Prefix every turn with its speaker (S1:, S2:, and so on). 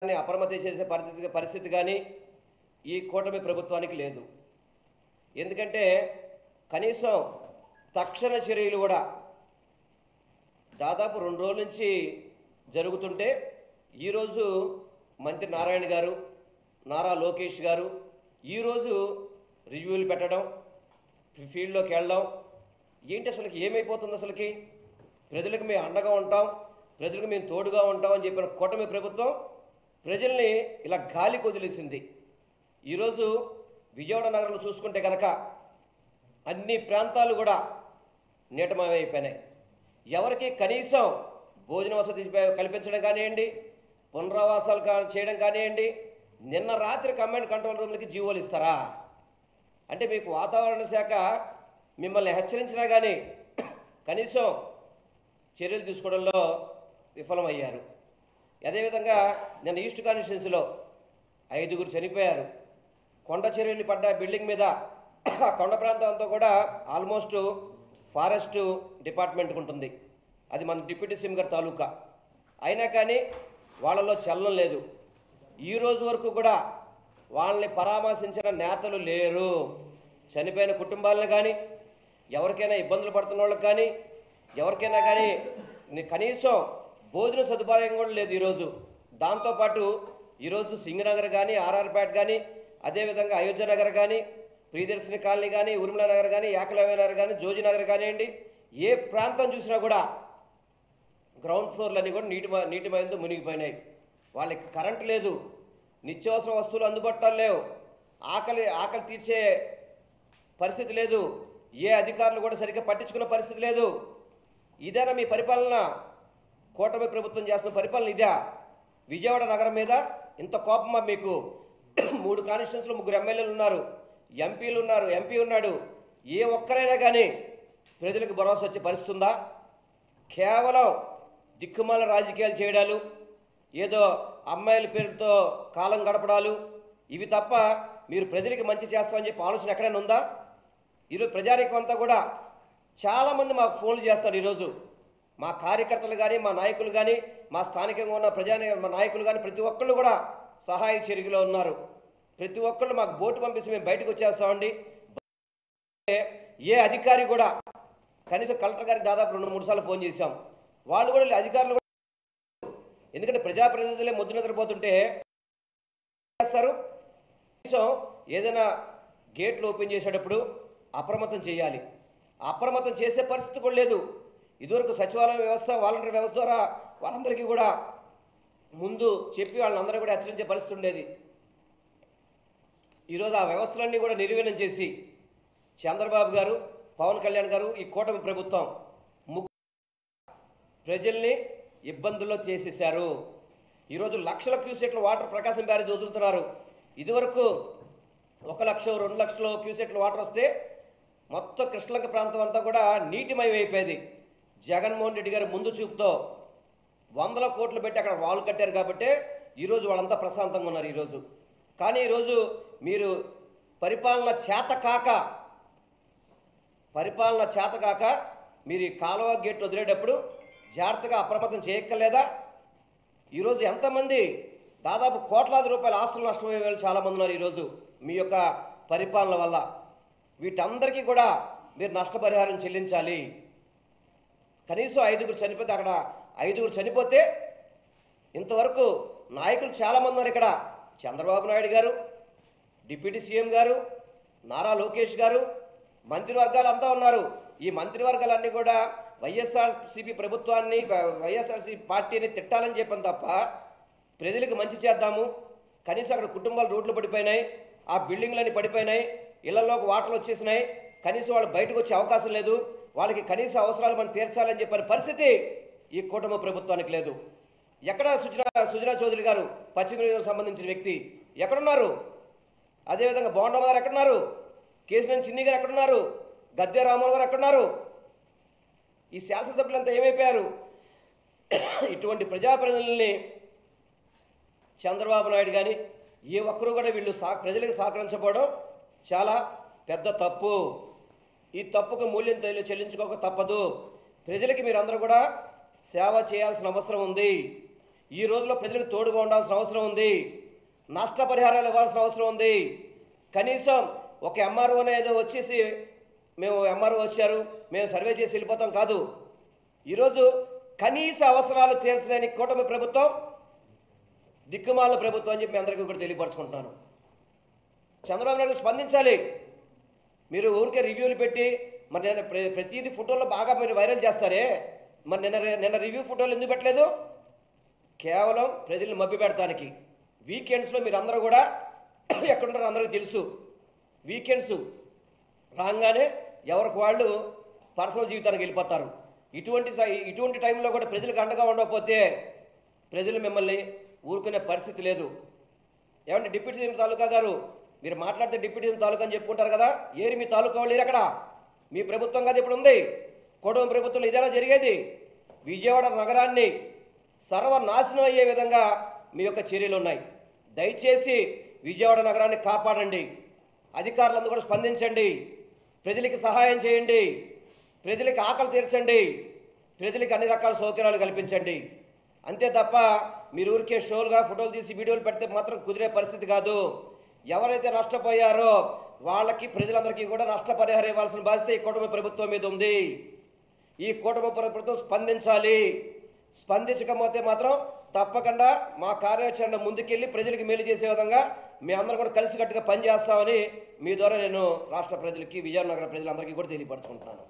S1: అప్రమత్తం చేసే పరిస్థితి కానీ ఈ కూటమి ప్రభుత్వానికి లేదు. ఎందుకంటే కనీసం తక్షణ చర్యలు కూడా దాదాపు 2 రోజుల నుంచి జరుగుతుంటే ఈరోజు మంత్రి నారాయణ గారు, నారా లోకేష్ గారు ఈరోజు రివ్యూలు పెట్టడం, ఫీల్డ్లోకి వెళ్ళడం, ఏంటి అసలుకి ఏమైపోతుంది? అసలుకి ప్రజలకు మేము అండగా ఉంటాం, ప్రజలకు మేము తోడుగా ఉంటాం అని చెప్పిన కూటమి ప్రభుత్వం ప్రజల్ని ఇలా గాలికి వదిలేసింది. ఈరోజు విజయవాడ నగరంలో చూసుకుంటే కనుక అన్ని ప్రాంతాలు కూడా నీటమయమైపోయినాయి. ఎవరికి కనీసం భోజన వసతి కల్పించడం కానివ్వండి, పునరావాసాలు చేయడం కానివ్వండి, నిన్న రాత్రి కమాండ్ కంట్రోల్ రూమ్లకి జీవోలు ఇస్తారా? అంటే మీకు వాతావరణ శాఖ మిమ్మల్ని హెచ్చరించినా కానీ కనీసం చర్యలు తీసుకోవడంలో విఫలమయ్యారు. అదేవిధంగా నిన్న ఈస్ట్ కాన్స్టిట్యున్సీలో 5గురు చనిపోయారు. కొండ చెరువుని పడ్డ బిల్డింగ్ మీద కొండ ప్రాంతం అంతా కూడా ఆల్మోస్ట్ ఫారెస్ట్ డిపార్ట్మెంట్కి ఉంటుంది. అది మన డిప్యూటీ సీఎం గారి తాలూకా. అయినా కానీ వాళ్ళలో చలనం లేదు. ఈ రోజు వరకు కూడా వాళ్ళని పరామర్శించిన నేతలు లేరు. చనిపోయిన కుటుంబాలను కానీ, ఎవరికైనా ఇబ్బందులు పడుతున్న వాళ్ళకి కానీ, ఎవరికైనా కానీ కనీసం భోజన సదుపాయం కూడా లేదు ఈరోజు. దాంతోపాటు ఈరోజు సింగనగర్ కానీ, ఆర్ఆర్పేట కానీ, అదేవిధంగా అయోధ్య నగర్ కానీ, ప్రియదర్శిని కాలనీ కానీ, ఉర్మిళ నగర్ కానీ, యాకలవ్య నగర్ కానీ, జోజీ నగర్ కానివ్వండి, ఏ ప్రాంతం చూసినా కూడా గ్రౌండ్ ఫ్లోర్లన్నీ కూడా నీటిమయంతో మునిగిపోయినాయి. వాళ్ళకి కరెంట్ లేదు, నిత్యావసర వస్తువులు అందుబాటులో లేవు, ఆకలి తీర్చే పరిస్థితి లేదు, ఏ అధికారులు కూడా సరిగ్గా పట్టించుకున్న పరిస్థితి లేదు. ఇదేనా మీ పరిపాలన? కూటమి ప్రభుత్వం చేస్తున్న పరిపాలన ఇదా? విజయవాడ నగరం మీద ఇంత కోపమా మీకు? 3 కాన్స్టిట్యున్సీలో 3 ఎమ్మెల్యేలు ఉన్నారు, ఎంపీలు ఉన్నారు, ఎంపీ ఉన్నాడు. ఏ ఒక్కరైనా కానీ ప్రజలకు భరోసా వచ్చే పరిస్థితి ఉందా? కేవలం దిక్కుమాల రాజకీయాలు చేయడాలు, ఏదో అమ్మాయిల పేరుతో కాలం గడపడాలు, ఇవి తప్ప మీరు ప్రజలకి మంచి చేస్తామని చెప్పి ఆలోచన ఎక్కడైనా ఉందా? ఈరోజు ప్రజానీకం అంతా కూడా చాలామంది మాకు ఫోన్లు చేస్తారు. ఈరోజు మా కార్యకర్తలు కానీ, మా నాయకులు కానీ, మా స్థానికంగా ఉన్న మా నాయకులు కానీ ప్రతి ఒక్కళ్ళు కూడా సహాయ చర్యలో ఉన్నారు. ప్రతి ఒక్కళ్ళు మాకు బోటు పంపిస్తే మేము బయటకు వచ్చేస్తామండి. ఏ అధికారి కూడా కనీసం కలెక్టర్ గారికి దాదాపు 2-3 సార్లు ఫోన్ చేశాం. వాళ్ళు కూడా అధికారులు కూడా, ఎందుకంటే ప్రజాప్రతినిధులే ముద్దు నిద్రపోతుంటే చేస్తారు. కనీసం ఏదైనా గేట్లు ఓపెన్ చేసేటప్పుడు అప్రమత్తం చేయాలి. అప్రమత్తం చేసే పరిస్థితి కూడా లేదు. ఇదివరకు సచివాలయం వ్యవస్థ, వాలంటీర్ వ్యవస్థ ద్వారా వాళ్ళందరికీ కూడా ముందు చెప్పి వాళ్ళందరూ కూడా హెచ్చరించే పరిస్థితి ఉండేది. ఈరోజు ఆ వ్యవస్థలన్నీ కూడా నిర్వీర్యం చేసి చంద్రబాబు గారు, పవన్ కళ్యాణ్ గారు, ఈ కూటమి ప్రభుత్వం ప్రజల్ని ఇబ్బందుల్లో చేసేశారు. ఈరోజు లక్షల క్యూసెక్ల వాటర్ ప్రకాశం బ్యారేజ్ వదులుతున్నారు. ఇదివరకు 1 లక్ష 2 లక్షల క్యూసెక్ల వాటర్ వస్తే మొత్తం కృష్ణలంక ప్రాంతం అంతా కూడా నీటిమయం అయిపోయేది. జగన్మోహన్ రెడ్డి గారు ముందు చూపుతో 100 కోట్లు పెట్టి అక్కడ వాల్ కట్టారు కాబట్టి ఈరోజు వాళ్ళంతా ప్రశాంతంగా ఉన్నారు ఈరోజు. కానీ ఈరోజు మీరు పరిపాలన చేత కాక మీరు ఈ కాలువ గేట్లు వదిలేటప్పుడు జాగ్రత్తగా అప్రమత్తం చేయక్కర్లేదా? ఈరోజు ఎంతమంది దాదాపు కోట్లాది రూపాయల ఆస్తులు నష్టమయ్యే వాళ్ళు చాలామంది ఉన్నారు ఈరోజు మీ యొక్క పరిపాలన వల్ల. వీటందరికీ కూడా మీరు నష్టపరిహారం చెల్లించాలి. కనీసం 5గురు చనిపోతే, అక్కడ 5గురు చనిపోతే ఇంతవరకు నాయకులు చాలామంది ఉన్నారు ఇక్కడ. చంద్రబాబు నాయుడు గారు, డిప్యూటీ సీఎం గారు, నారా లోకేష్ గారు, మంత్రివర్గాలు అంతా ఉన్నారు. ఈ మంత్రివర్గాలన్నీ కూడా వైఎస్ఆర్సీపీ ప్రభుత్వాన్ని, వైఎస్ఆర్సీపీ పార్టీని తిట్టాలని చెప్పాను తప్ప ప్రజలకు మంచి చేద్దాము. కనీసం అక్కడ కుటుంబాలు రోడ్లు పడిపోయినాయి, ఆ బిల్డింగ్లన్నీ పడిపోయినాయి, ఇళ్లలోకి వాటర్లు వచ్చేసినాయి, కనీసం వాళ్ళు బయటకు వచ్చే అవకాశం లేదు, వాళ్ళకి కనీస అవసరాలు మనం తీర్చాలని చెప్పిన పరిస్థితి ఈ కూటమి ప్రభుత్వానికి లేదు. ఎక్కడ సుజనా చౌదరి గారు, పశ్చిమ నియోజకవర్గానికి సంబంధించిన వ్యక్తి ఎక్కడున్నారు? అదేవిధంగా బోండమ్మ గారు ఎక్కడున్నారు? కేసీఆర్ చిన్ని గారు ఎక్కడున్నారు? గద్దె రామోహన్ గారు ఎక్కడున్నారు? ఈ శాసనసభ్యులంతా ఏమైపోయారు? ఇటువంటి ప్రజాప్రతినిధుల్ని చంద్రబాబు నాయుడు కానీ ఏ ఒక్కరూ కూడా వీళ్ళు ప్రజలకు సహకరించకపోవడం చాలా పెద్ద తప్పు. ఈ తప్పుకు మూల్యం చెల్లించుకోక తప్పదు. ప్రజలకి మీరందరూ కూడా సేవ చేయాల్సిన అవసరం ఉంది. ఈ రోజుల్లో ప్రజలకు తోడుగా ఉండాల్సిన అవసరం ఉంది. నష్టపరిహారాలు ఇవ్వాల్సిన అవసరం ఉంది. కనీసం ఒక ఎంఆర్ఓనే ఏదో వచ్చేసి మేము ఎంఆర్ఓ వచ్చారు మేము సర్వే చేసి వెళ్ళిపోతాం కాదు. ఈరోజు కనీస అవసరాలు తీర్చలేని కూటమి ప్రభుత్వం దిక్కుమాల ప్రభుత్వం అని చెప్పి మీ అందరికీ కూడా తెలియపరచుకుంటున్నాను. చంద్రబాబు నాయుడు స్పందించాలి. మీరు ఊరికే రివ్యూలు పెట్టి మరి నేను ప్రతిదీ ఫోటోల్లో బాగా మీరు వైరల్ చేస్తారే, మరి నిన్న రివ్యూ ఫోటోలు ఎందుకు పెట్టలేదు? కేవలం ప్రజల్ని మభ్య పెడతానికి. వీకెండ్స్లో మీరు అందరూ కూడా ఎక్కడుంటారో అందరికీ తెలుసు. వీకెండ్స్ రాగానే ఎవరికి వాళ్ళు పర్సనల్ జీవితానికి వెళ్ళిపోతారు. ఇటువంటి టైంలో కూడా ప్రజలకు అండగా ఉండకపోతే ప్రజలు మిమ్మల్ని ఊరుకునే పరిస్థితి లేదు. ఏమంటే డిప్యూటీ సీఎం తాలూకా గారు మీరు మాట్లాడితే డిప్యూటీ సీఎం తాలూకా అని చెప్పుకుంటారు కదా, ఏరి మీ తాలూకా వాళ్ళు లేరు అక్కడ. మీ ప్రభుత్వం కాదు ఇప్పుడు ఉంది. కూటమి ప్రభుత్వంలో ఇదేనా జరిగేది? విజయవాడ నగరాన్ని సర్వనాశనం అయ్యే విధంగా మీ యొక్క చర్యలు ఉన్నాయి. దయచేసి విజయవాడ నగరాన్ని కాపాడండి. అధికారులందరూ కూడా స్పందించండి. ప్రజలకి సహాయం చేయండి. ప్రజలకి ఆకలి తీర్చండి. ప్రజలకి అన్ని రకాల సౌకర్యాలు కల్పించండి. అంతే తప్ప మీరు ఊరికే షోలుగా ఫోటోలు తీసి వీడియోలు పెడితే మాత్రం కుదిరే పరిస్థితి కాదు. ఎవరైతే నష్టపోయారో వాళ్ళకి ప్రజలందరికీ కూడా నష్టపరిహారం ఇవ్వాల్సిన బాధ్యత ఈ కూటమి ప్రభుత్వం మీద ఉంది. ఈ కూటమి ప్రభుత్వం స్పందించాలి. స్పందించకపోతే మాత్రం తప్పకుండా మా కార్యాచరణ ముందుకెళ్ళి ప్రజలకు మేలు చేసే విధంగా మీ అందరూ కూడా కలిసికట్టుగా పనిచేస్తామని మీ ద్వారా నేను రాష్ట్ర ప్రజలకి విజయనగర ప్రజలందరికీ కూడా తెలియపరుచుకుంటున్నాను.